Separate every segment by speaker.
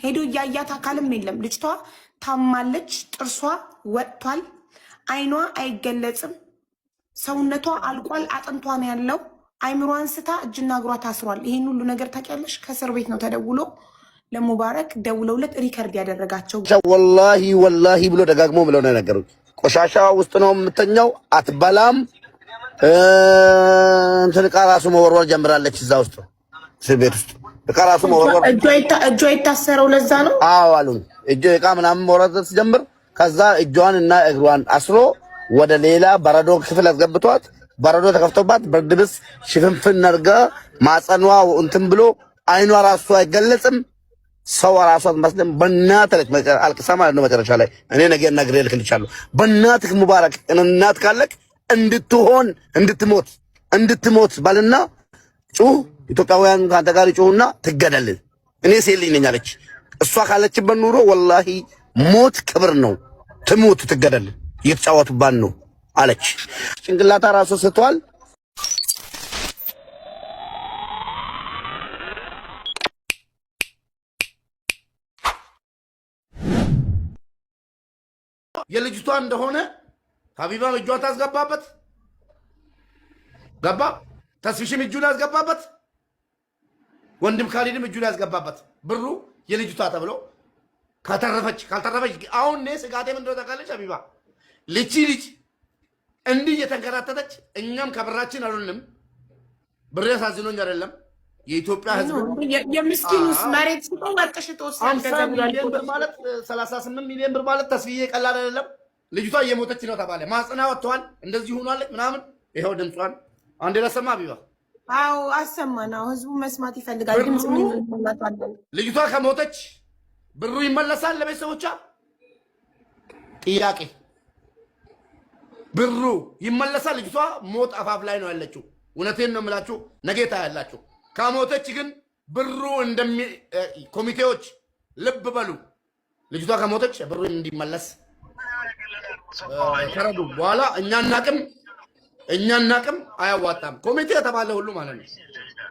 Speaker 1: ሄዶ ያያት አካልም የለም። ልጅቷ ታማለች፣ ጥርሷ ወጥቷል፣ አይኗ አይገለጽም፣ ሰውነቷ አልቋል፣ አጥንቷ ነው ያለው። አይምሯን ስታ እጅና እግሯ ታስሯል። ይሄን ሁሉ ነገር ታውቂያለሽ? ከእስር ቤት ነው ተደውሎ ለሙባረክ ደውለውለት ሪከርድ ያደረጋቸው።
Speaker 2: ወላሂ ወላሂ ብሎ ደጋግሞ ብለው ነው ነገሩት። ቆሻሻ ውስጥ ነው የምተኛው፣ አትበላም። እንትን ዕቃ ራሱ መወርወር ጀምራለች እዛ ውስጥ እስር ቤት ውስጥ ዕቃ ራሱ መወርወር።
Speaker 1: እጇ የታሰረው ለዛ ነው።
Speaker 2: አዎ አሉኝ። ዕቃ ምናምን መወርወር ስትጀምር ከዛ እጇን እና እግሯን አስሮ ወደ ሌላ በረዶ ክፍል አስገብቷት በረዶ ተከፍቶባት ብርድ ልብስ ሽፍንፍን አድርጋ ማጸኗ እንትን ብሎ አይኗ ራሱ አይገለጽም። ሰው ራሷን መስለም በእናትህ አልቅሳ ማለት ነው። መጨረሻ ላይ እኔ ነገ ነግሬ ልክልሻለሁ። በእናትህ ሙባረክ እናት ካለክ እንድትሞት ባልና ጩህ። ኢትዮጵያውያን ካንተ ጋር ጩህና ትገደል። እኔ ሴት ልጅ ነኝ አለች። እሷ ካለችበት ኑሮ ወላሂ ሞት ክብር ነው። ትሙት ትገደል። እየተጫወቱባት ነው አለች። ጭንቅላታ ራሱ ስቷል። የልጅቷ እንደሆነ ሀቢባም እጇን ታስገባበት ገባ። ተስፊሽም እጁን ያስገባበት፣ ወንድም ካሊድም እጁን ያስገባበት። ብሩ የልጅቷ ተብሎ ካልተረፈች አሁን እኔ ስጋቴ ምን እንደሆነ ታውቃለች? ሀቢባ ልጅ እንዲህ እየተንከራተተች እኛም ከብራችን አሉንም። ብር ያሳዝኖኝ አይደለም የኢትዮጵያ ሕዝብ
Speaker 1: የምስኪኑስ መሬት ስጦ ወርቅ ሽጦ
Speaker 2: 50 ሚሊዮን ብር ማለት 38 ሚሊዮን ብር ማለት ተስፍዬ ቀላል አይደለም። ልጅቷ እየሞተች ነው ተባለ። ማጽና ወጥቷል፣ እንደዚህ ሆኗል ምናምን። ይሄው ድምጿን አንዴ ለሰማ ቢባ
Speaker 1: አው አሰማናው። ህዝቡ መስማት ይፈልጋል። ድምጽ ምን ይላል?
Speaker 2: ልጅቷ ከሞተች ብሩ ይመለሳል ለቤተሰቦቿ? ጥያቄ። ብሩ ይመለሳል? ልጅቷ ሞት አፋፍ ላይ ነው ያለችው። እውነቴን ነው የምላችሁ፣ ነገ ታያላችሁ። ከሞተች ግን ብሩ ኮሚቴዎች ልብ በሉ። ልጅቷ ከሞተች ብሩ እንዲመለስ ተረዱ። በኋላ እኛናቅም አያዋጣም። ኮሚቴ የተባለ ሁሉ ማለት ነው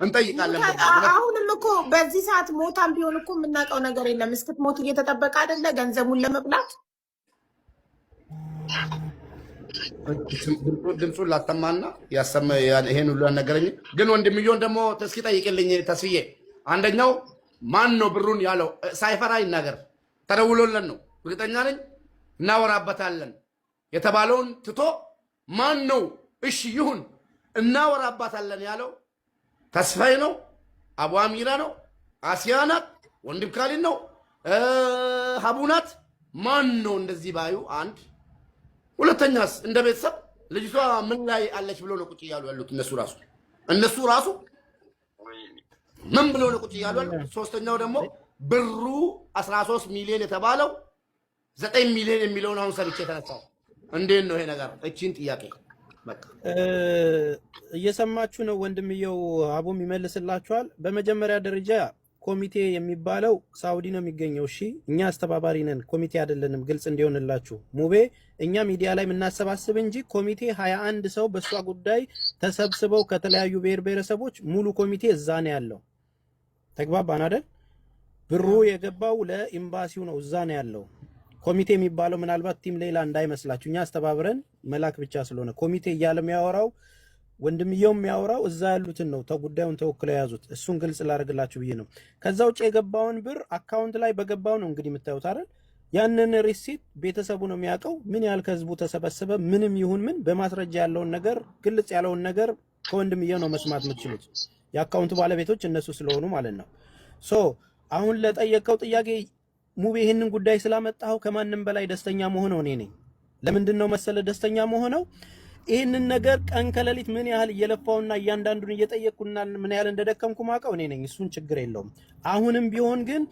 Speaker 2: እንጠይቃለን።
Speaker 1: አሁንም እኮ በዚህ ሰዓት ሞታም ቢሆን እኮ የምናውቀው ነገር የለም። እስክትሞት እየተጠበቀ አይደለ ገንዘቡን ለመብላት።
Speaker 2: ድምፁን ላሰማና ይሄን ሁሉ ያነገረኝ ግን ወንድምየውን ደግሞ እስኪ ጠይቅልኝ ተስፍዬ። አንደኛው ማን ነው ብሩን ያለው? ሳይፈራ ይናገር። ተደውሎለን ነው እርግጠኛ ነኝ። እናወራበታለን የተባለውን ትቶ ማን ነው እሺ ይሁን እናወራባታለን ያለው? ተስፋዬ ነው? አቡ አሚራ ነው? አሲያ ናት? ወንድም ካሊድ ነው? ሀቡ ናት? ማን ነው እንደዚህ ባዩ? አንድ ሁለተኛስ እንደ ቤተሰብ ልጅቷ ምን ላይ አለች ብሎ ነው ቁጭ እያሉ ያሉት? እነሱ ራሱ ምን ብሎ ነው ቁጭ እያሉ ያሉት? ሶስተኛው ደግሞ ብሩ 13 ሚሊዮን የተባለው 9 ሚሊዮን የሚለውን አሁን ሰርቼ ተነሳው። እንዴት ነው ይሄ ነገር? እቺን ጥያቄ
Speaker 3: እየሰማችሁ ነው። ወንድምየው አቡም ይመልስላችኋል። በመጀመሪያ ደረጃ ኮሚቴ የሚባለው ሳውዲ ነው የሚገኘው። እሺ እኛ አስተባባሪ ነን፣ ኮሚቴ አይደለንም። ግልጽ እንዲሆንላችሁ ሙቤ፣ እኛ ሚዲያ ላይ የምናሰባስብ እንጂ ኮሚቴ 21 ሰው በእሷ ጉዳይ ተሰብስበው ከተለያዩ ብሔር ብሔረሰቦች ሙሉ ኮሚቴ እዛ ነው ያለው። ተግባባን አይደል? ብሩ የገባው ለኤምባሲው ነው፣ እዛ ነው ያለው። ኮሚቴ የሚባለው ምናልባት ቲም ሌላ እንዳይመስላችሁ፣ እኛ አስተባብረን መላክ ብቻ ስለሆነ ኮሚቴ እያለ የሚያወራው ወንድምየው የሚያወራው እዛ ያሉትን ነው ጉዳዩን ተወክለው የያዙት። እሱን ግልጽ ላደርግላችሁ ብዬ ነው። ከዛ ውጭ የገባውን ብር አካውንት ላይ በገባው ነው እንግዲህ የምታዩት አይደል? ያንን ሪሲት ቤተሰቡ ነው የሚያውቀው። ምን ያህል ከህዝቡ ተሰበሰበ፣ ምንም ይሁን ምን በማስረጃ ያለውን ነገር ግልጽ ያለውን ነገር ከወንድምየው ነው መስማት የምትችሉት። የአካውንቱ ባለቤቶች እነሱ ስለሆኑ ማለት ነው። ሶ አሁን ለጠየቀው ጥያቄ ሙቤ ይህንን ጉዳይ ስላመጣው ከማንም በላይ ደስተኛ መሆነው እኔ ነኝ። ለምንድን ነው መሰለ ደስተኛ መሆነው? ይህንን ነገር ቀን ከሌሊት ምን ያህል እየለፋውና እያንዳንዱን እየጠየቅኩና ምን ያህል እንደደከምኩ ማውቀው እኔ ነኝ። እሱን ችግር የለውም። አሁንም ቢሆን ግን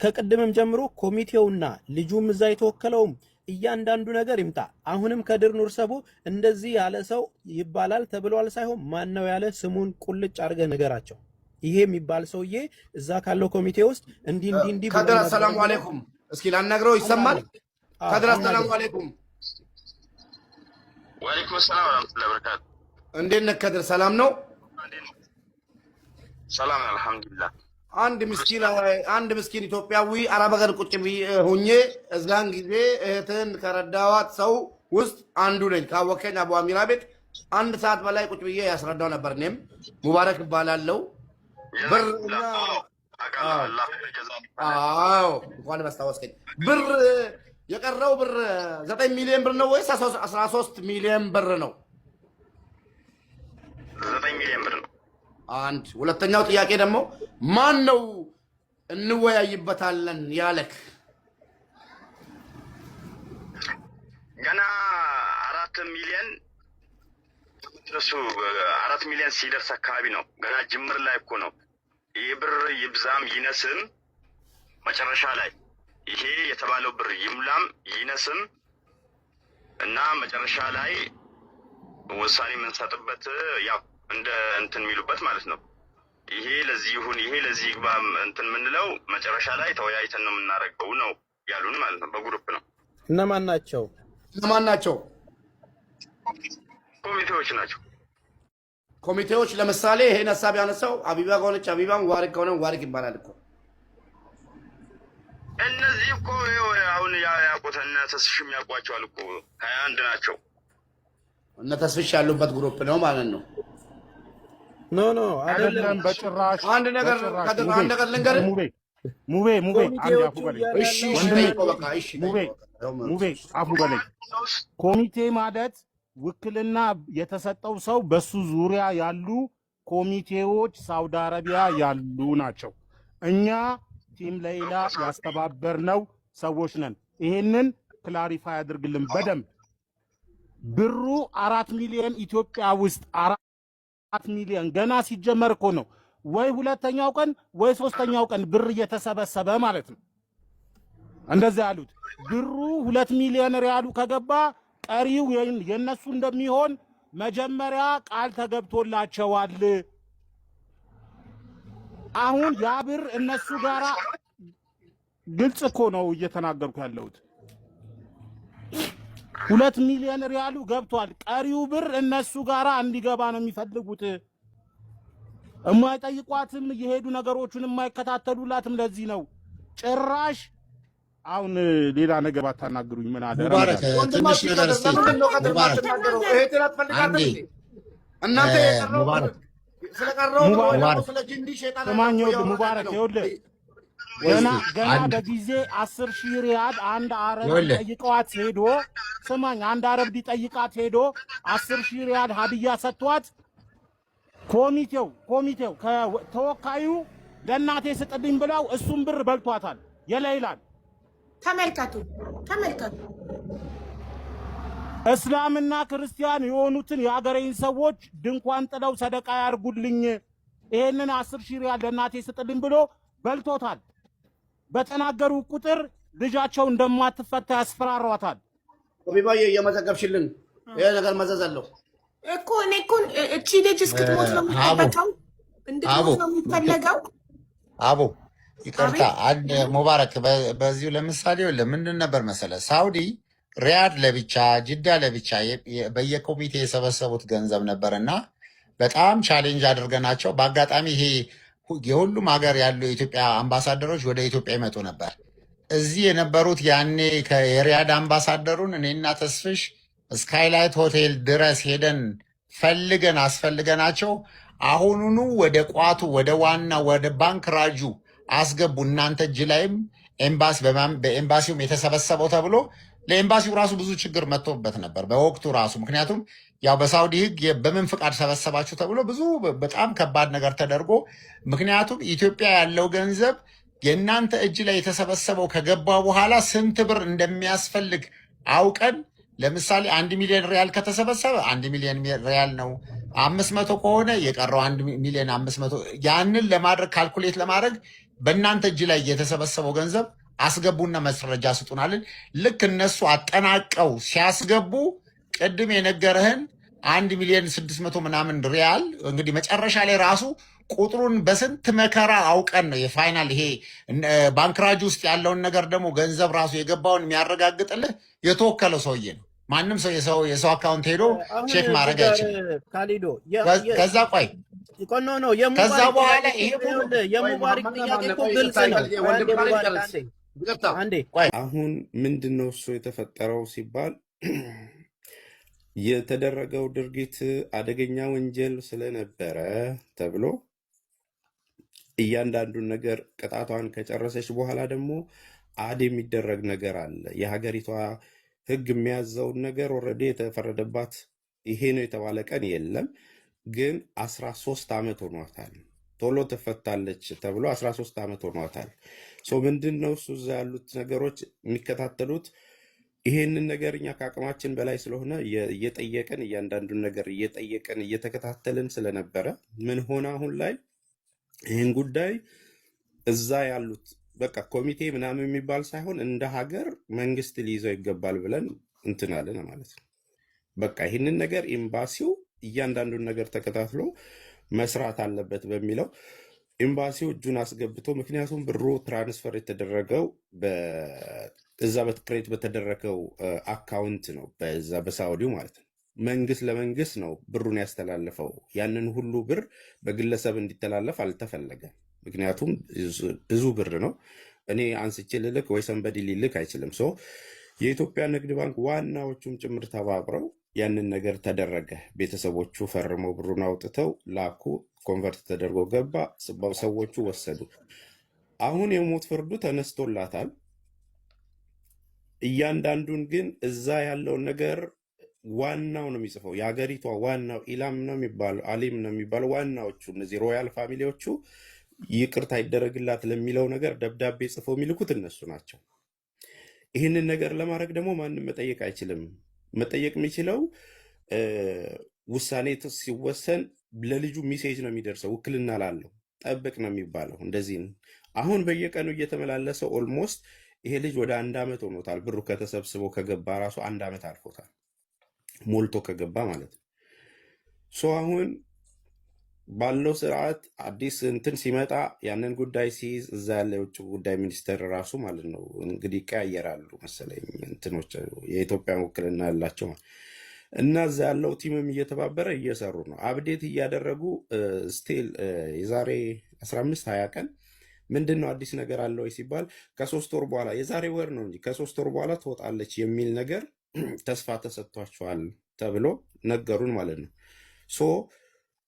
Speaker 3: ከቅድምም ጀምሮ ኮሚቴውና ልጁም እዛ የተወከለውም እያንዳንዱ ነገር ይምጣ። አሁንም ከድር ኑር ሰቦ እንደዚህ ያለ ሰው ይባላል ተብሏል ሳይሆን ማን ነው ያለ ስሙን ቁልጭ አድርገህ ንገራቸው። ይሄ የሚባል ሰውዬ እዛ ካለው ኮሚቴ ውስጥ እንዲህ
Speaker 2: ከድር ሰላም አለይኩም እስኪ ላናግረው። ይሰማል? ከድር ሰላም አለይኩም።
Speaker 4: ወአለይኩም ሰላም ወራህመቱላሂ ወበረካቱ።
Speaker 2: እንዴት ነህ ከድር? ሰላም ነው?
Speaker 4: ሰላም አልሐምዱሊላህ።
Speaker 2: አንድ ምስኪን ኢትዮጵያዊ አረብ ሀገር ቁጭ ሁኜ እዛን ጊዜ እህትን ከረዳዋት ሰው ውስጥ አንዱ ነኝ። ካወከኝ አቡ አሚራ ቤት 1 ሰዓት በላይ ቁጭ ብዬ ያስረዳው ነበር። እኔም ሙባረክ እባላለሁ። ብር እንኳን ማስታወስከኝ። ብር የቀረው ብር 9 ሚሊዮን ብር ነው ወይስ 13 ሚሊዮን ብር ነው?
Speaker 4: 9 ሚሊዮን ብር ነው።
Speaker 2: አንድ ሁለተኛው ጥያቄ ደግሞ ማን ነው እንወያይበታለን ያለክ?
Speaker 4: ገና 4 ሚሊዮን እሱ 4 ሚሊዮን ሲደርስ አካባቢ ነው። ገና ጅምር ላይ እኮ ነው። ይህ ብር ይብዛም ይነስም መጨረሻ ላይ ይሄ የተባለው ብር ይሙላም ይነስም እና መጨረሻ ላይ ውሳኔ የምንሰጥበት ያው እንደ እንትን የሚሉበት ማለት ነው። ይሄ ለዚህ ይሁን ይሄ ለዚህ ይግባ እንትን የምንለው መጨረሻ ላይ ተወያይተን ነው የምናደርገው ነው ያሉን ማለት ነው። በግሩፕ ነው።
Speaker 3: እነማን ናቸው?
Speaker 4: ኮሚቴዎች ናቸው።
Speaker 2: ኮሚቴዎች ለምሳሌ ይሄን ሀሳብ ያነሳው አቢባ ከሆነች አቢባ፣ ሙባረክ ከሆነ ሙባረክ ይባላል እኮ።
Speaker 4: እነዚህ እኮ አሁን ያውቁት እነ ተስፍሽ የሚያውቋቸዋል እኮ 21 ናቸው።
Speaker 2: እነ ተስፍሽ ያሉበት ግሩፕ ነው ማለት ነው።
Speaker 3: ኖ አይደለም በጭራሽ።
Speaker 2: አንድ ነገር ልንገርህ
Speaker 5: ሙቤ አንድ አፉ በለኝ።
Speaker 2: እሺ በቃ እሺ
Speaker 5: ሙቤ አፉ በለኝ። ኮሚቴ ማለት ውክልና የተሰጠው ሰው በሱ ዙሪያ ያሉ ኮሚቴዎች ሳውዲ አረቢያ ያሉ ናቸው። እኛ ቲም ሌይላ ያስተባበርነው ሰዎች ነን። ይሄንን ክላሪፋይ አድርግልን በደንብ። ብሩ 4 ሚሊዮን ኢትዮጵያ ውስጥ 4 ሚሊዮን ገና ሲጀመር እኮ ነው። ወይ ሁለተኛው ቀን ወይ ሶስተኛው ቀን ብር እየተሰበሰበ ማለት ነው። እንደዛ ያሉት ብሩ 2 ሚሊዮን ሪያሉ ከገባ ቀሪው የነሱ እንደሚሆን መጀመሪያ ቃል ተገብቶላቸዋል። አሁን ያ ብር እነሱ ጋራ ግልጽ እኮ ነው እየተናገርኩ ያለሁት። 2 ሚሊዮን ሪያሉ ገብቷል። ቀሪው ብር እነሱ ጋራ እንዲገባ ነው የሚፈልጉት። የማይጠይቋትም የሄዱ ነገሮችን የማይከታተሉላትም ለዚህ ነው። ጭራሽ አሁን ሌላ ነገር ባታናግሩኝ ምን አለ?
Speaker 6: ሙባረክ ትንሽ ነገር እስቲ ሙባረክ
Speaker 2: እናንተ
Speaker 6: ሙባረክ
Speaker 5: ሙባረክ ይኸውልህ ገና በጊዜ 10,000 ሪያድ አንድ አረብ ጠይቀዋት ሄዶ ስማኝ፣ አንድ አረብ ሊጠይቃት ሄዶ 10,000 ሪያድ ሀዲያ ሰጥቷት ኮሚቴው ከተወካዩ ለእናቴ ስጥልኝ ብለው እሱም ብር በልቷታል። የለይላል
Speaker 1: ተመልከቱ።
Speaker 5: እስላምና ክርስቲያን የሆኑትን የሀገሬን ሰዎች ድንኳን ጥለው ሰደቃ ያርጉልኝ፣ ይሄንን 10,000 ሪያል ለእናቴ ስጥልኝ ብሎ በልቶታል። በተናገሩ ቁጥር ልጃቸው እንደማትፈታ ያስፈራሯታል።
Speaker 2: ቢባዬ እየመዘገብሽልን ይሄ ነገር መዘዝ አለው
Speaker 1: እኮ። እኔ እኮ እቺ ልጅ እስክትሞት ነው የሚጠበቀው፣ እንድትሞት ነው የሚፈለገው።
Speaker 6: አቦ ይቅርታ፣ አንድ ሙባረክ በዚሁ ለምሳሌ ለምንድን ነበር መሰለ ሳውዲ ሪያድ ለብቻ ጅዳ ለብቻ በየኮሚቴ የሰበሰቡት ገንዘብ ነበርና በጣም ቻሌንጅ አድርገናቸው በአጋጣሚ ይሄ የሁሉም ሀገር ያሉ የኢትዮጵያ አምባሳደሮች ወደ ኢትዮጵያ ይመጡ ነበር። እዚህ የነበሩት ያኔ የሪያድ አምባሳደሩን እኔና ተስፍሽ ስካይላይት ሆቴል ድረስ ሄደን ፈልገን አስፈልገናቸው አሁኑኑ ወደ ቋቱ ወደ ዋና ወደ ባንክ ራጁ አስገቡ። እናንተ እጅ ላይም ኤምባሲ በኤምባሲውም የተሰበሰበው ተብሎ ለኤምባሲው ራሱ ብዙ ችግር መጥቶበት ነበር በወቅቱ ራሱ። ምክንያቱም ያው በሳውዲ ሕግ በምን ፍቃድ ሰበሰባችሁ ተብሎ ብዙ በጣም ከባድ ነገር ተደርጎ፣ ምክንያቱም ኢትዮጵያ ያለው ገንዘብ የእናንተ እጅ ላይ የተሰበሰበው ከገባ በኋላ ስንት ብር እንደሚያስፈልግ አውቀን፣ ለምሳሌ 1 ሚሊዮን ሪያል ከተሰበሰበ 1 ሚሊዮን ሪያል ነው። 500 ከሆነ የቀረው 1 ሚሊዮን 500 ያንን ለማድረግ ካልኩሌት ለማድረግ በእናንተ እጅ ላይ የተሰበሰበው ገንዘብ አስገቡና መስረጃ ስጡናልን። ልክ እነሱ አጠናቀው ሲያስገቡ ቅድም የነገረህን 1 ሚሊዮን 600 ምናምን ሪያል እንግዲህ መጨረሻ ላይ ራሱ ቁጥሩን በስንት መከራ አውቀን ነው የፋይናል ይሄ ባንክራጅ ውስጥ ያለውን ነገር ደግሞ ገንዘብ ራሱ የገባውን የሚያረጋግጥልህ የተወከለው ሰውዬ ነው። ማንም ሰው የሰው አካውንት ሄዶ ቼክ ማድረግ አይችልም። ከዛ ቆይ
Speaker 3: ኖ
Speaker 6: ከዛ
Speaker 3: የሙባሪክ
Speaker 6: በኋላ
Speaker 3: ጥያቄ
Speaker 6: ይሄ
Speaker 3: እኮ
Speaker 6: ሁሉ
Speaker 3: ይኸውልህ፣ የሙባሪክ ጥያቄ እኮ ግልጽ ነው። አንዴ ሙባሪክ አንዴ
Speaker 6: ቆይ
Speaker 7: አሁን ምንድን ነው እሱ የተፈጠረው ሲባል የተደረገው ድርጊት አደገኛ ወንጀል ስለነበረ ተብሎ እያንዳንዱን ነገር ቅጣቷን ከጨረሰች በኋላ ደግሞ አድ የሚደረግ ነገር አለ። የሀገሪቷ ሕግ የሚያዘውን ነገር ኦልሬዲ የተፈረደባት ይሄ ነው የተባለ ቀን የለም። ግን 13 ዓመት ሆኗታል። ቶሎ ትፈታለች ተብሎ 13 ዓመት ሆኗታል። ምንድን ነው እሱ እዛ ያሉት ነገሮች የሚከታተሉት ይሄንን ነገር እኛ ከአቅማችን በላይ ስለሆነ እየጠየቅን እያንዳንዱን ነገር እየጠየቅን እየተከታተልን ስለነበረ ምን ሆነ አሁን ላይ ይህን ጉዳይ እዛ ያሉት በቃ ኮሚቴ ምናምን የሚባል ሳይሆን እንደ ሀገር መንግስት ሊይዘው ይገባል ብለን እንትናለን ማለት ነው። በቃ ይህንን ነገር ኤምባሲው እያንዳንዱን ነገር ተከታትሎ መስራት አለበት በሚለው ኤምባሲው እጁን አስገብቶ፣ ምክንያቱም ብሩ ትራንስፈር የተደረገው እዛ በትክሬት በተደረገው አካውንት ነው፣ በዛ በሳውዲው ማለት ነው። መንግስት ለመንግስት ነው ብሩን ያስተላልፈው። ያንን ሁሉ ብር በግለሰብ እንዲተላለፍ አልተፈለገም። ምክንያቱም ብዙ ብር ነው። እኔ አንስቼ ልልክ ወይ ሰንበዲ ሊልክ አይችልም። የኢትዮጵያ ንግድ ባንክ ዋናዎቹም ጭምር ተባብረው ያንን ነገር ተደረገ። ቤተሰቦቹ ፈርመው ብሩን አውጥተው ላኩ። ኮንቨርት ተደርጎ ገባ። ሰዎቹ ወሰዱ። አሁን የሞት ፍርዱ ተነስቶላታል። እያንዳንዱን ግን እዛ ያለውን ነገር ዋናው ነው የሚጽፈው። የሀገሪቷ ዋናው ኢላም ነው የሚባለው፣ አሊም ነው የሚባለው። ዋናዎቹ እነዚህ ሮያል ፋሚሊዎቹ ይቅርታ ይደረግላት ለሚለው ነገር ደብዳቤ ጽፈው የሚልኩት እነሱ ናቸው። ይህንን ነገር ለማድረግ ደግሞ ማንም መጠየቅ አይችልም። መጠየቅ የሚችለው ውሳኔ ሲወሰን ለልጁ ሚሴጅ ነው የሚደርሰው። ውክልና ላለው ጠብቅ ነው የሚባለው። እንደዚህ ነው። አሁን በየቀኑ እየተመላለሰ ኦልሞስት ይሄ ልጅ ወደ 1 ዓመት ሆኖታል። ብሩ ከተሰብስቦ ከገባ ራሱ 1 ዓመት አልፎታል፣ ሞልቶ ከገባ ማለት ነው። አሁን ባለው ስርዓት አዲስ እንትን ሲመጣ ያንን ጉዳይ ሲይዝ እዛ ያለ የውጭ ጉዳይ ሚኒስቴር ራሱ ማለት ነው እንግዲህ ይቀያየራሉ መሰለኝ እንትኖች የኢትዮጵያ ውክልና ያላቸው እና እዛ ያለው ቲምም እየተባበረ እየሰሩ ነው። አብዴት እያደረጉ ስቲል የዛሬ 15-20 ቀን ምንድን ነው አዲስ ነገር አለ ወይ ሲባል ከ3 ወር በኋላ የዛሬ ወር ነው እንጂ ከ3 ወር በኋላ ትወጣለች የሚል ነገር ተስፋ ተሰጥቷቸዋል ተብሎ ነገሩን ማለት ነው።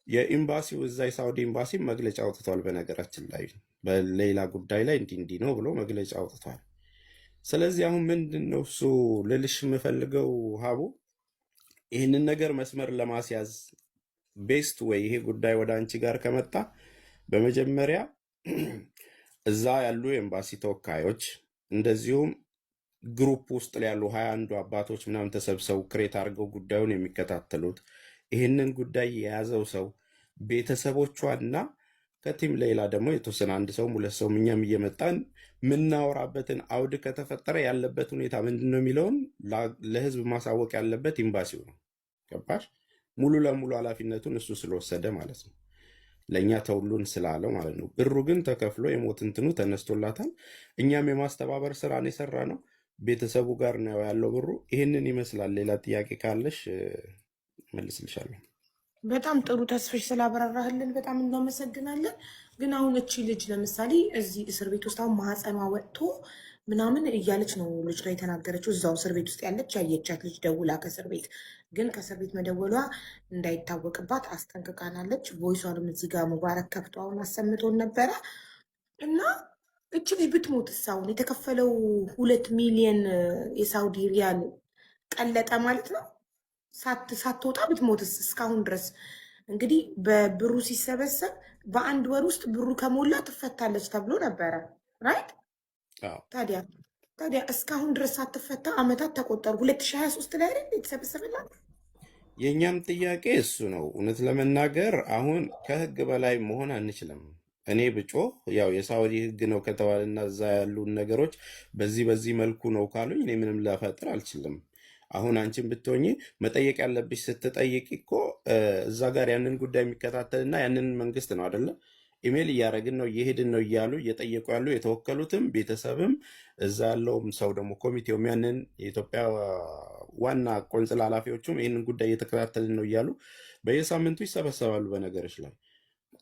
Speaker 7: የኤምባሲው እዛ የሳውዲ ኤምባሲ መግለጫ አውጥቷል። በነገራችን ላይ በሌላ ጉዳይ ላይ እንዲህ ነው ብሎ መግለጫ አውጥቷል። ስለዚህ አሁን ምንድን ነው እሱ ልልሽ የምፈልገው ሀቡ፣ ይህንን ነገር መስመር ለማስያዝ ቤስት ወይ ይሄ ጉዳይ ወደ አንቺ ጋር ከመጣ በመጀመሪያ እዛ ያሉ የኤምባሲ ተወካዮች እንደዚሁም ግሩፕ ውስጥ ያሉ 21 አባቶች ምናምን ተሰብሰቡ ክሬት አድርገው ጉዳዩን የሚከታተሉት ይህንን ጉዳይ የያዘው ሰው ቤተሰቦቿና ከቲም ሌላ ደግሞ የተወሰነ 1 ሰው 2 ሰው እኛም እየመጣን የምናወራበትን አውድ ከተፈጠረ ያለበት ሁኔታ ምንድን ነው የሚለውን ለህዝብ ማሳወቅ ያለበት ኤምባሲው ነው። ገባሽ? ሙሉ ለሙሉ ኃላፊነቱን እሱ ስለወሰደ ማለት ነው፣ ለእኛ ተውሉን ስላለው ማለት ነው። ብሩ ግን ተከፍሎ የሞት እንትኑ ተነስቶላታል። እኛም የማስተባበር ስራን የሰራ ነው። ቤተሰቡ ጋር ነው ያለው ብሩ። ይህንን ይመስላል። ሌላ ጥያቄ ካለሽ መልስልሻለሁ።
Speaker 1: በጣም ጥሩ ተስፍሽ ስላብራራህልን በጣም እናመሰግናለን። ግን አሁን እቺ ልጅ ለምሳሌ እዚህ እስር ቤት ውስጥ አሁን ማህፀኗ ወጥቶ ምናምን እያለች ነው ልጅ ላይ የተናገረችው። እዛው እስር ቤት ውስጥ ያለች ያየቻት ልጅ ደውላ ከእስር ቤት ግን ከእስር ቤት መደወሏ እንዳይታወቅባት አስጠንቅቃናለች። ቮይሷንም እዚህ ጋር ሙባረክ ከፍቶ አሁን አሰምቶን ነበረ እና እቺ ልጅ ብትሞትስ አሁን የተከፈለው 2 ሚሊዮን የሳውዲ ሪያል ቀለጠ ማለት ነው። ሳትወጣ ብትሞትስ? እስካሁን ድረስ እንግዲህ በብሩ ሲሰበሰብ በ1 ወር ውስጥ ብሩ ከሞላ ትፈታለች ተብሎ ነበረ ራይት? ታዲያ እስካሁን ድረስ ሳትፈታ አመታት ተቆጠሩ። 2023 ላይ አይደል የተሰበሰበላት?
Speaker 7: የእኛም ጥያቄ እሱ ነው። እውነት ለመናገር አሁን ከህግ በላይ መሆን አንችልም። እኔ ብጮህ ያው የሳውዲ ህግ ነው ከተባለና እዛ ያሉን ነገሮች በዚህ መልኩ ነው ካሉኝ እኔ ምንም ላፈጥር አልችልም። አሁን አንቺን ብትሆኚ መጠየቅ ያለብሽ ስትጠይቂ እኮ እዛ ጋር ያንን ጉዳይ የሚከታተልና ያንን መንግስት ነው አይደለ? ኢሜል እያደረግን ነው እየሄድን ነው እያሉ እየጠየቁ ያሉ የተወከሉትም ቤተሰብም እዛ ያለውም ሰው ደግሞ ኮሚቴውም ያንን የኢትዮጵያ ዋና ቆንጽላ ኃላፊዎቹም ይህንን ጉዳይ እየተከታተልን ነው እያሉ በየሳምንቱ ይሰበሰባሉ። በነገሮች ላይ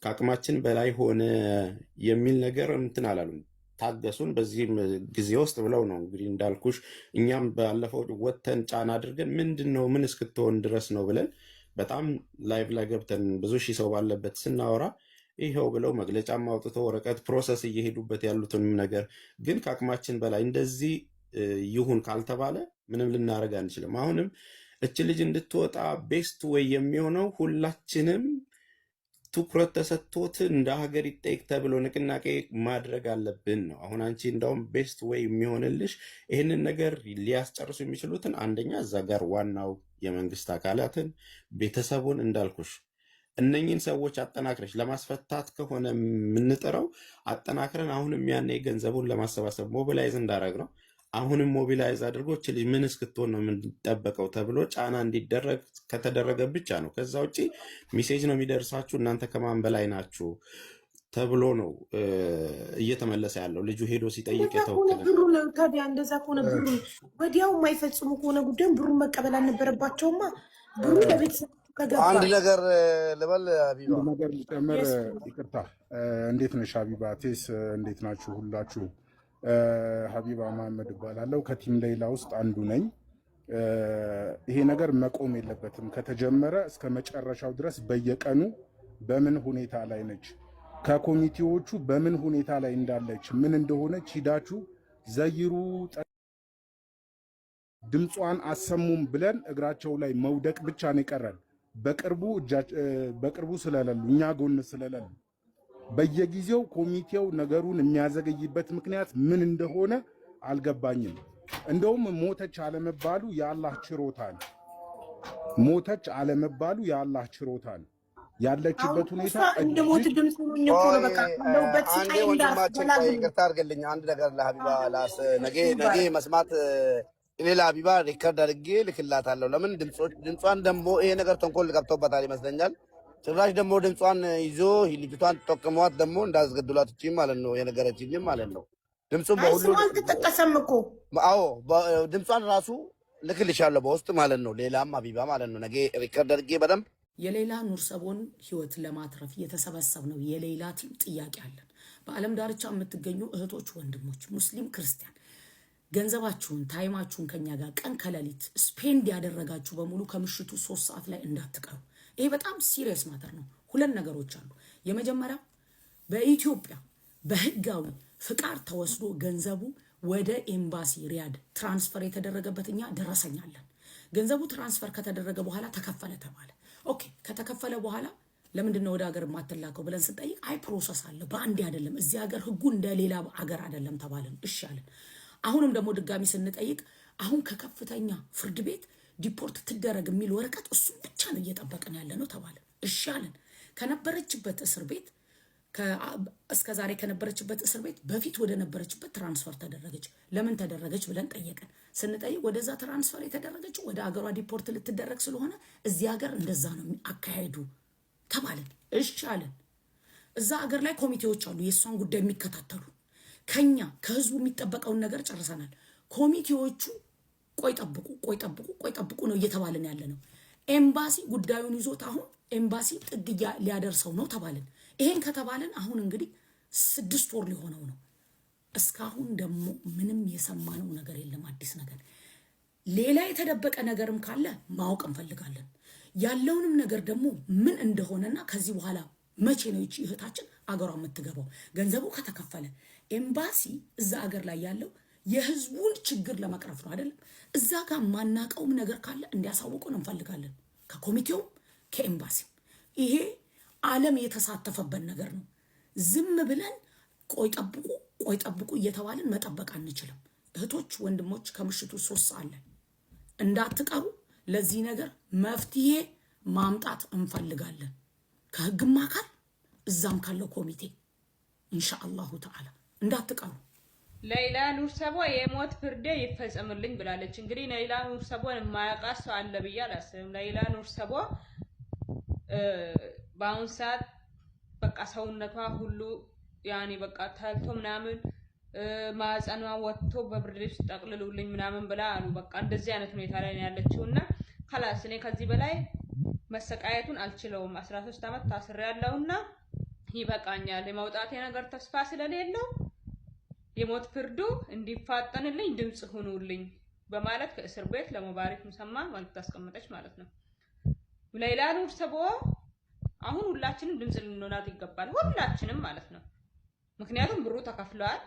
Speaker 7: ከአቅማችን በላይ ሆነ የሚል ነገር እንትን አላሉም። ታገሱን በዚህም ጊዜ ውስጥ ብለው ነው እንግዲህ እንዳልኩሽ እኛም ባለፈው ወተን ጫና አድርገን ምንድን ነው ምን እስክትሆን ድረስ ነው ብለን በጣም ላይቭ ላይ ገብተን ብዙ ሺህ ሰው ባለበት ስናወራ ይኸው ብለው መግለጫም አውጥተው ወረቀት ፕሮሰስ እየሄዱበት ያሉትንም ነገር ግን ከአቅማችን በላይ እንደዚህ ይሁን ካልተባለ ምንም ልናደርግ አንችልም። አሁንም እች ልጅ እንድትወጣ ቤስት ወይ የሚሆነው ሁላችንም ትኩረት ተሰጥቶት እንደ ሀገር ይጠይቅ ተብሎ ንቅናቄ ማድረግ አለብን ነው። አሁን አንቺ እንደውም ቤስት ወይ የሚሆንልሽ ይህንን ነገር ሊያስጨርሱ የሚችሉትን አንደኛ እዛ ጋር ዋናው የመንግስት አካላትን ቤተሰቡን እንዳልኩሽ እነኝን ሰዎች አጠናክረሽ ለማስፈታት ከሆነ የምንጥረው አጠናክረን አሁንም ያኔ ገንዘቡን ለማሰባሰብ ሞቢላይዝ እንዳረግ ነው። አሁንም ሞቢላይዝ አድርጎ እች ልጅ ምን እስክትሆን ነው የምንጠበቀው ተብሎ ጫና እንዲደረግ ከተደረገ ብቻ ነው። ከዛ ውጭ ሚሴጅ ነው የሚደርሳችሁ እናንተ ከማን በላይ ናችሁ ተብሎ ነው እየተመለሰ ያለው። ልጁ ሄዶ ሲጠይቅ የተወከለ
Speaker 1: ብሩን ታዲያ እንደዛ ከሆነ ብሩን ወዲያው የማይፈጽሙ ከሆነ ጉዳዩን ብሩን መቀበል አልነበረባቸውማ። ብሩ ለቤተሰብ ከገባ
Speaker 2: አንድ ነገር ልበል ሀቢባ፣
Speaker 5: አንድ ነገር ልጨምር። ይቅርታ፣ እንዴት ነሽ ሀቢባ? ቴስ እንዴት ናችሁ ሁላችሁ? ሀቢባ መሐመድ እባላለሁ። ከቲም ሌላ ውስጥ አንዱ ነኝ። ይሄ ነገር መቆም የለበትም። ከተጀመረ እስከ መጨረሻው ድረስ በየቀኑ በምን ሁኔታ ላይ ነች፣ ከኮሚቴዎቹ በምን ሁኔታ ላይ እንዳለች ምን እንደሆነች ሂዳችሁ ዘይሩ፣ ድምጿን አሰሙም ብለን እግራቸው ላይ መውደቅ ብቻ ነው የቀረን። በቅርቡ ስለሌሉ እኛ ጎን ስለሌሉ በየጊዜው ኮሚቴው ነገሩን የሚያዘገይበት ምክንያት ምን እንደሆነ አልገባኝም። እንደውም ሞተች አለመባሉ የአላህ ችሮታ ነው። ሞተች አለመባሉ የአላህ ችሮታ ነው። ያለችበት ሁኔታ
Speaker 1: እንደሞት ድምጽ ሆኖኝ እኮ ነው። በቃ እንደውበት
Speaker 2: አንዴ ወንድማችን ይቅርታ አድርግልኝ። አንድ ነገር ለሀቢባ ላስ ነገ መስማት እኔ ለሀቢባ ሪከርድ አድርጌ ልክላታለሁ። ለምን ድምጿን ደግሞ ይሄ ነገር ተንኮል ገብቶበታል ይመስለኛል። ጭራሽ ደግሞ ድምጿን ይዞ ልጅቷን ተጠቅሟት ደግሞ እንዳስገድሏት እቺ ማለት ነው የነገረችኝ ማለት ነው። ድምጹን በሁሉ
Speaker 1: አልተጠቀሰም እኮ።
Speaker 2: አዎ ድምጿን ራሱ ልክልሻለሁ በውስጥ ማለት ነው። ሌላም ሀቢባ ማለት ነው ነገ ሪከርድ አድርጌ በደንብ
Speaker 8: የሌላ ኑር ሰቦን ህይወት ለማትረፍ የተሰበሰብ ነው። የሌላ ቲም ጥያቄ አለን። በዓለም ዳርቻ የምትገኙ እህቶች፣ ወንድሞች፣ ሙስሊም ክርስቲያን ገንዘባችሁን ታይማችሁን ከኛ ጋር ቀን ከሌሊት ስፔንድ ያደረጋችሁ በሙሉ ከምሽቱ 3 ሰዓት ላይ እንዳትቀሩ። ይሄ በጣም ሲሪየስ ማተር ነው። ሁለት ነገሮች አሉ። የመጀመሪያ በኢትዮጵያ በህጋዊ ፍቃድ ተወስዶ ገንዘቡ ወደ ኤምባሲ ሪያድ ትራንስፈር የተደረገበት እኛ ደረሰኛለን። ገንዘቡ ትራንስፈር ከተደረገ በኋላ ተከፈለ ተባለ። ኦኬ ከተከፈለ በኋላ ለምንድን ነው ወደ ሀገር የማትላከው ብለን ስንጠይቅ አይ ፕሮሰስ አለ፣ በአንዴ አይደለም፣ እዚህ ሀገር ህጉ እንደ ሌላ ሀገር አይደለም ተባለን። እሺ አለን። አሁንም ደግሞ ድጋሚ ስንጠይቅ አሁን ከከፍተኛ ፍርድ ቤት ዲፖርት ትደረግ የሚል ወረቀት እሱም ብቻ ነው እየጠበቅን ያለ ነው ተባለ። እሺ አለን። ከነበረችበት እስር ቤት እስከዛሬ ከነበረችበት እስር ቤት በፊት ወደ ነበረችበት ትራንስፈር ተደረገች። ለምን ተደረገች ብለን ጠየቀን። ስንጠይቅ ወደዛ ትራንስፈር የተደረገችው ወደ ሀገሯ ዲፖርት ልትደረግ ስለሆነ እዚህ ሀገር እንደዛ ነው አካሄዱ ተባለን። እሺ አለን። እዛ ሀገር ላይ ኮሚቴዎች አሉ የእሷን ጉዳይ የሚከታተሉ። ከኛ ከህዝቡ የሚጠበቀውን ነገር ጨርሰናል። ኮሚቴዎቹ ቆይ ጠብቁ ነው እየተባለን ያለ ነው። ኤምባሲ ጉዳዩን ይዞት አሁን ኤምባሲ ጥግ ሊያደርሰው ነው ተባለን። ይሄን ከተባለን አሁን እንግዲህ 6 ወር ሊሆነው ነው። እስካሁን ደግሞ ምንም የሰማነው ነገር የለም አዲስ ነገር። ሌላ የተደበቀ ነገርም ካለ ማወቅ እንፈልጋለን። ያለውንም ነገር ደግሞ ምን እንደሆነና ከዚህ በኋላ መቼ ነው ይቺ እህታችን አገሯ የምትገባው? ገንዘቡ ከተከፈለ ኤምባሲ እዛ አገር ላይ ያለው የህዝቡን ችግር ለመቅረፍ ነው አይደለም። እዛ ጋር ማናቀውም ነገር ካለ እንዲያሳውቁን እንፈልጋለን፣ ከኮሚቴውም ከኤምባሲም። ይሄ ዓለም የተሳተፈበት ነገር ነው። ዝም ብለን ቆይ ጠብቁ እየተባልን መጠበቅ አንችልም። እህቶች ወንድሞች፣ ከምሽቱ 3 ሰዓት ላይ እንዳትቀሩ። ለዚህ ነገር መፍትሄ ማምጣት እንፈልጋለን፣ ከህግም አካል እዛም ካለው ኮሚቴ ኢንሻአላሁ ተዓላ እንዳትቀሩ።
Speaker 9: ሌይላ ኑር ሰቦ የሞት ፍርዴ ይፈጸምልኝ ብላለች። እንግዲህ ሌይላ ኑር ሰቦን የማያውቃት ሰው አለ ብዬ አላስብም። ሌይላ ኑር ሰቦ በአሁን ሰዓት በቃ ሰውነቷ ሁሉ ያኔ በቃ ታልቶ ምናምን ማህፀኗ ወጥቶ በብርድ ልብስ ጠቅልሉልኝ ምናምን ብላ አሉ። በቃ እንደዚህ አይነት ሁኔታ ላይ ነው ያለችውና خلاص እኔ ከዚህ በላይ መሰቃየቱን አልችለውም። 13 ዓመት ታስሬያለሁና ይበቃኛል የመውጣት ነገር ተስፋ ስለሌለው የሞት ፍርዱ እንዲፋጠንልኝ ድምጽ ሁኑልኝ በማለት ከእስር ቤት ለሙባረክ ሙሰማ መልእክት አስቀመጠች ማለት ነው። ሌይላ ኑር ሰቦ አሁን ሁላችንም ድምጽ ልንሆናት ይገባል፣ ሁላችንም ማለት ነው። ምክንያቱም ብሩ ተከፍሏል።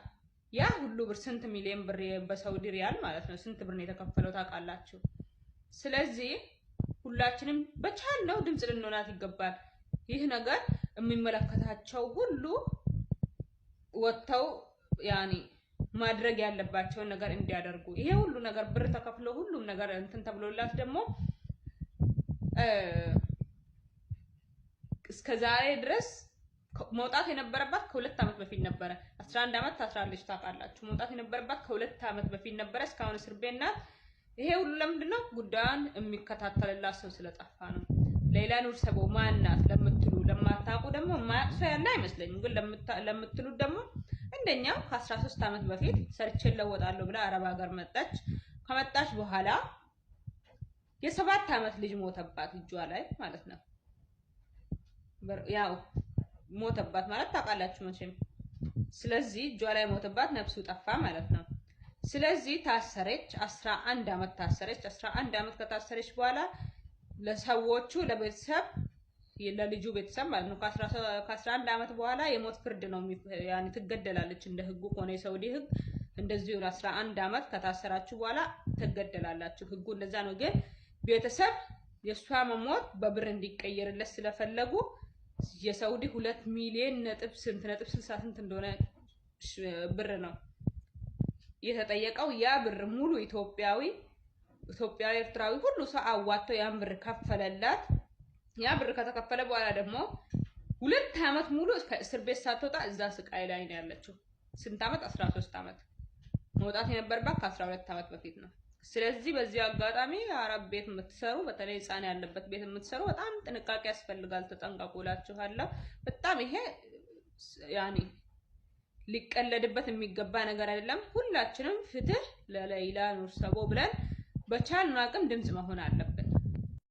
Speaker 9: ያ ሁሉ ብር ስንት ሚሊዮን ብር በሳውዲ ሪያል ማለት ነው ስንት ብር ነው የተከፈለው ታውቃላችሁ። ስለዚህ ሁላችንም በቻልነው ድምጽ ልንሆናት ይገባል። ይህ ነገር የሚመለከታቸው ሁሉ ወጥተው ያኒ ማድረግ ያለባቸው ነገር እንዲያደርጉ ይሄ ሁሉ ነገር ብር ተከፍሎ ሁሉም ነገር እንትን ተብሎላት ደግሞ እስከ ዛሬ ድረስ መውጣት የነበረባት ከ2 አመት በፊት ነበረ። 11 አመት ታስራለች ታውቃላችሁ። መውጣት የነበረባት ከ2 አመት በፊት ነበረ። እስካሁን እስር ቤት ናት። ይሄ ሁሉ ለምንድነው? ጉዳዩን የሚከታተልላት ሰው ስለጠፋ ነው። ሌይላ ኑር ሰቦ ማናት ለምትሉ ለማታውቁ ደግሞ ማያቅሱ ያለ አይመስለኝም። ግን ለምትሉት ደግሞ እንደኛው ከ13 አመት በፊት ሰርቼ ለወጣለሁ ብላ አረብ ሀገር መጣች። ከመጣች በኋላ የ7 አመት ልጅ ሞተባት እጇ ላይ ማለት ነው። ያው ሞተባት ማለት ታውቃላችሁ መቼም። ስለዚህ እጇ ላይ ሞተባት፣ ነፍሱ ጠፋ ማለት ነው። ስለዚህ ታሰረች፣ 11 አመት ታሰረች። 11 አመት ከታሰረች በኋላ ለሰዎቹ ለቤተሰብ ለልጁ ቤተሰብ ማለት ነው ከ11 አመት በኋላ የሞት ፍርድ ነው ያኒ ትገደላለች። እንደ ህጉ ከሆነ የሳውዲ ህግ እንደዚሁ 11 አመት ከታሰራችሁ በኋላ ትገደላላችሁ። ህጉ እንደዛ ነው። ግን ቤተሰብ የሷ መሞት በብር እንዲቀየርለት ስለፈለጉ የሳውዲ 2 ሚሊዮን ነጥብ 60 ስንት እንደሆነ ብር ነው የተጠየቀው። ያ ብር ሙሉ ኢትዮጵያዊ ኤርትራዊ ሁሉ ሰው አዋጥቶ ያን ብር ከፈለላት። ያ ብር ከተከፈለ በኋላ ደግሞ 2 አመት ሙሉ ከእስር ቤት ሳትወጣ እዛ ስቃይ ላይ ነው ያለችው። ስንት አመት? 13 አመት። መውጣት የነበረባት ከ12 አመት በፊት ነው። ስለዚህ በዚህ አጋጣሚ አረብ ቤት የምትሰሩ በተለይ ህፃን ያለበት ቤት የምትሰሩ በጣም ጥንቃቄ ያስፈልጋል። ተጠንቀቁ እላችኋለሁ። በጣም ይሄ ያኒ ሊቀለድበት የሚገባ ነገር አይደለም። ሁላችንም ፍትህ ለሌይላ ኑር ሰቦ ብለን በቻልነው አቅም ድምጽ መሆን አለብን።